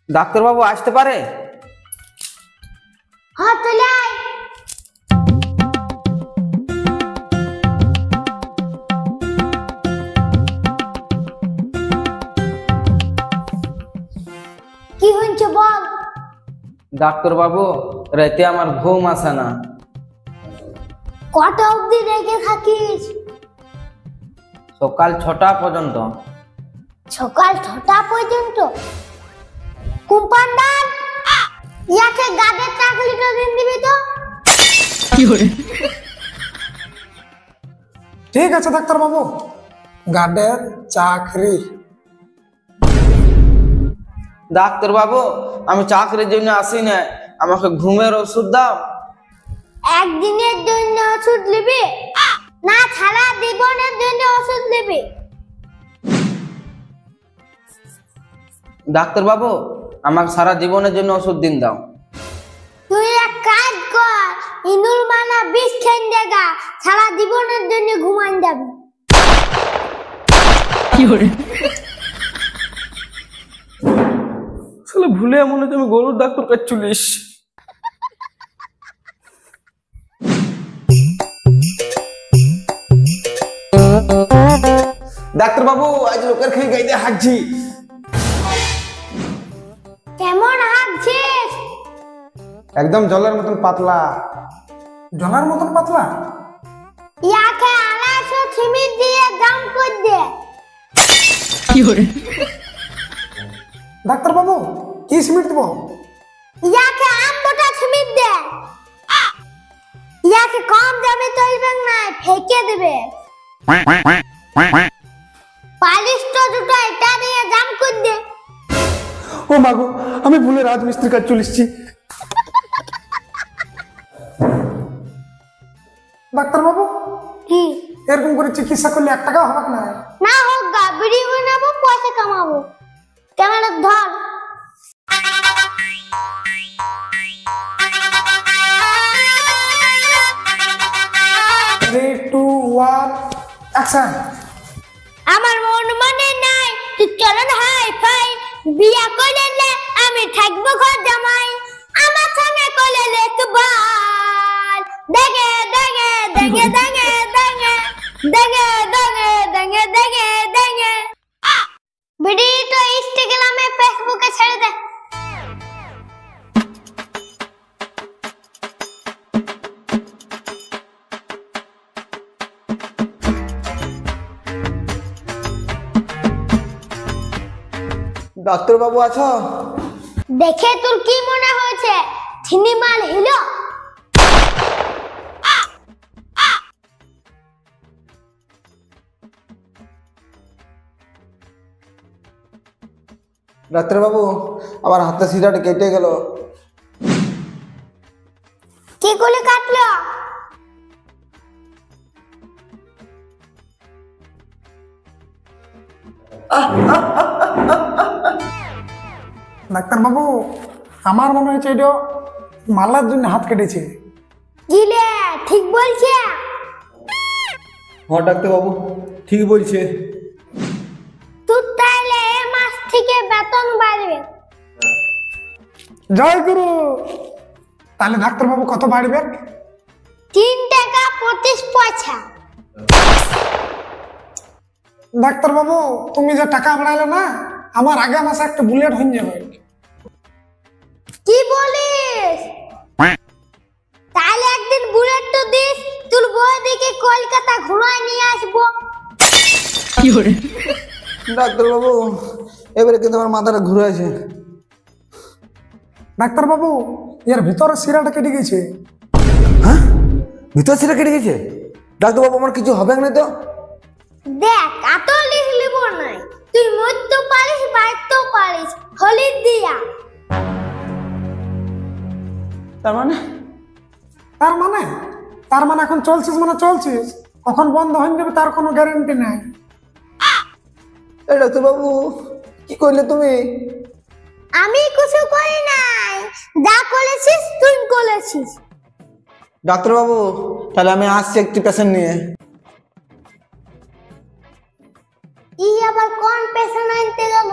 ডাক্তারবাবু আসতে পারে? হ্যাঁ চলে আয়। কি হয়েছে বল। ডাক্তারবাবু রাতে আমার ঘুম আসে না। কটা অবধি রেখে থাকিস? সকাল 6টা পর্যন্ত। সকাল 6টা পর্যন্ত? কম্পাউন্ডার ইয়াকে গাদের চাকরিটা দিন দিবি তো। ঠিক আছে ডাক্তারবাবু, গার্ডের চাকরি। ডাক্তারবাবু আমি চাকরির জন্য আসি না, আমাকে ঘুমের ওষুধ দাও। একদিনের জন্য ওষুধ নিবি না সারা জীবনের জন্য ওষুধ নিবি? ডাক্তারবাবু আমাকে সারা জীবনের জন্য ওষুধ দিন দাও। তুই এক কাজ কর, ইনুল মানা বিষ খেয়ে দেগা, সারা জীবনের জন্য ঘুমান যাবি। আসলে ভুলে মনে হচ্ছে আমি গরুর ডাক্তার কাছে চলিস। ডাক্তারবাবু আজ লোকের খেয়ে গাইতে হাঁকছি। কেমন হাঁকছিস? একদম জলের মতন পাতলা। জলের মতন পাতলা? ইয়াকে 250 সিমেন্ট দিয়ে দাম কর দে। ডাক্তারবাবু কি সিমেন্ট দেবো? ইয়াকে আমটা সিমেন্ট দে। ইয়াকে কম দামে চলবে না, ফেকে দেবে। পালিশটা দুটো এটা দিয়ে দাম কর দে। ও মাগো, আমি ভুলে রাজমিস্ত্রির কাছে চলিসছি। ডাক্তারবাবু কি এরকম করে চিকিৎসা করলে 1 টাকা হবে না? না হোক গা, বিড়ি বানাবো, পয়সা কামাবো। ক্যামেরা ধর। Three two one action. আমার মন মানে নাই তুই চলন হাই ফাই, বিয়া করলে আমি থাকবো ঘর জামাই, আমার সঙ্গে করলে একবার দেগে দেগে দেগে দেগে দেগে দেগে দেগে দেগে দেগে দেগে। ভিডিওটা ইনস্টাগ্রামে ফেসবুকে ছেড়ে দে। ডাক্তারবাবু আছো? দেখে তোর কি মনে হয়েছে সিনেমার হিরো? ডাক্তারবাবু আমার হাতে শিরাটা কেটে গেল। কি করে কাটলো? ডাক্তারবাবু আমার মনে হচ্ছে এটা মালার জন্য হাত কেটেছে। জিলে ঠিক বলছে। হ্যাঁ ডাক্তারবাবু ঠিক বলছে। তুই তাইলে এ মাস থেকে বেতন বাড়বে। জয় গুরু। তাহলে ডাক্তারবাবু কত বাড়বে? 3 টাকা 25 পয়সা। ডাক্তারবাবু তুমি যে টাকা বাড়ালে না, আমার আগে মাসে একটা বুলেট হয়ে যাবে। কি বলিস? তাহলে একদিন বুলেট তো দিস, তোর বৌদিকে কলকাতা ঘুরায় নিয়ে আসবো। ডাক্তারবাবু এবারে কিন্তু আমার মাথাটা ঘুরে আছে। ডাক্তারবাবু এর ভিতরে শিরাটা কেটে গেছে। হ্যাঁ ভিতর শিরা কেটে গেছে? ডাক্তারবাবু আমার কিছু হবে না তো? দেখ এত লিখলিব নাই, তুই মরতেও পারিস বাঁচতেও পারিস, হলি দিয়া। তার মানে তার মানে এখন চলছিস মানে চলছিস, কখন বন্ধ হয়ে যাবে তার কোনো গ্যারান্টি নাই। এই ডাক্তারবাবু কি করলে তুমি? আমি কিছু করি নাই, যা করেছিস তুই করেছিস। ডাক্তারবাবু তাহলে আমি আসছি একটি পেশেন্ট নিয়ে। ই আবার কোন পেশেন্ট আনতে গেল?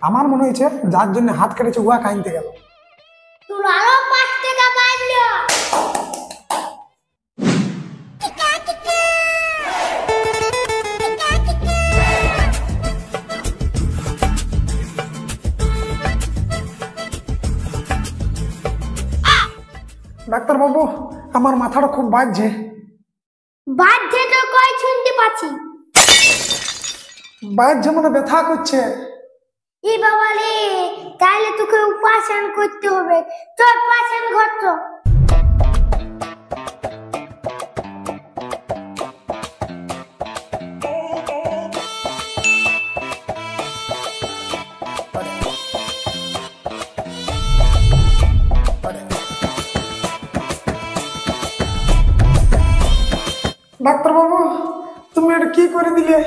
আমার মনে হয়েছে যার জন্য হাত কেটেছে উহা কাইনতে গেল। তোর আরো 5 টাকা পাইলো। ডাক্তার বাবু, আমার মাথাটা খুব বাজছে। বাজছে তো কই শুনতে পাচ্ছি। বাজছে মানে ব্যথা করছে। ই বাবা রে, তাইলে তোকে উপাসন করতে হবে। চল পাশন ঘর তো। ডাক্তার বাবু, তুমি এটা কি করে দিলে?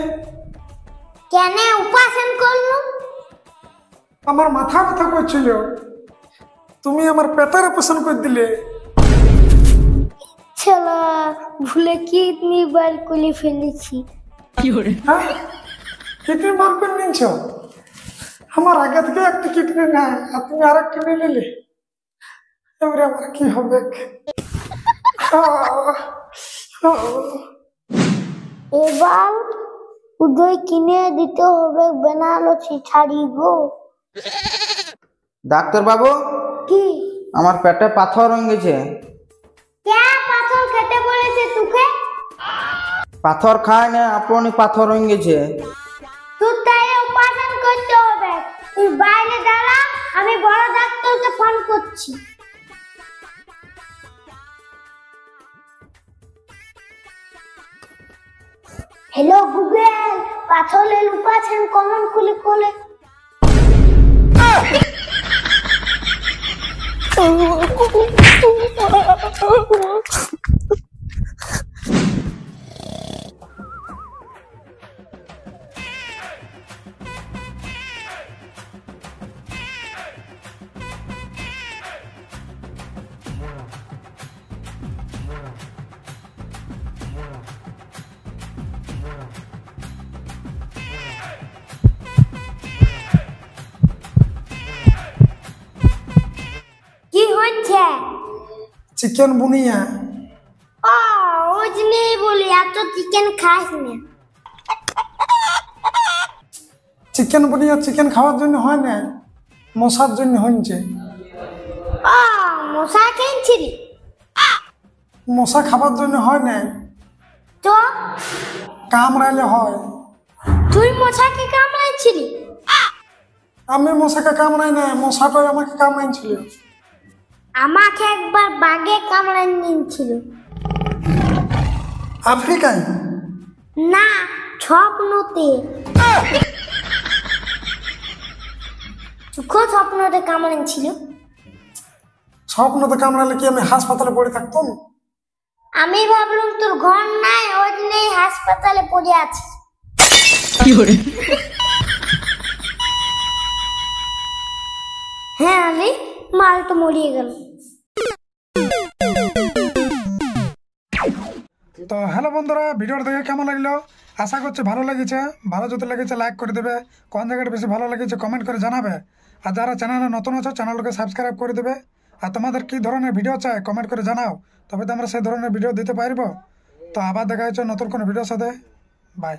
কেন উপাসন করলু? আমার মাথা ব্যথা করছিল, তুমি আমার পেটের অপারেশন করে দিলে। চলা ভুলে কিডনি বার করে ফেলেছি। হ্যাঁ, কিডনি বার করে নিয়েছ? আমার আগে থেকে একটা কিডনি নাই, আর তুমি আর একটা কিডনি নিলে। এবারে আমার কি হবে? এবার উদয় কিনে দিতে হবে বেনারসি শাড়ি গো। ডাক্তার বাবু, কি? আমার পেটে পাথর হয়ে গেছে। কে পাথর খেতে বলেছে তোকে? পাথর খায় না, আপনি পাথর হয়ে গেছে। তুই তাই উপাসন করতে হবে। তুই বাইরে দাঁড়া, আমি বড় ডাক্তারকে ফোন করছি। হ্যালো গুগল, পাথরের উপাসন কমন খুলে কোলে। কি হচ্ছে? চিকেন বুনিয়া। ও ওই জন্যই বলি এত চিকেন খাস না। চিকেন বুনিয়া চিকেন খাওয়ার জন্য হয় না, মশার জন্য হয়েছে। ও মশা খেয়েছিলি? মশা খাবার জন্য হয় না, তো কামড়াইলে হয়। তুই মশাকে কামড়াইছিলি? আমি মশাকে কামড়াই না, মশাটাই আমাকে কামড়াইছিল। আমাকে একবার বাগে কামড়াই নিয়েছিল। আফ্রিকায়? না, স্বপ্নতে। সুখ স্বপ্নতে কামড়াইছিল। স্বপ্নতে কামড়ালে কি আমি হাসপাতালে পড়ে থাকতাম? আমি ভাবলাম তোর ঘর নাই, ওই জন্যই হাসপাতালে পড়ে আছিস। হ্যাঁ আরে, মাল তো মরিয়ে গেল। তো হ্যালো বন্ধুরা, ভিডিওটা দেখে কেমন লাগলো? আশা করছি ভালো লেগেছে। ভালো যদি লেগেছে লাইক করে দেবে, কোন জায়গাটা বেশি ভালো লেগেছে কমেন্ট করে জানাবে। আর যারা চ্যানেলে নতুন আছো চ্যানেলটাকে সাবস্ক্রাইব করে দেবে। আর তোমাদের কি ধরনের ভিডিও চাই কমেন্ট করে জানাও, তবে তো আমরা সেই ধরনের ভিডিও দিতে পারবো। তো আবার দেখা হচ্ছে নতুন কোনো ভিডিওর সাথে। বাই।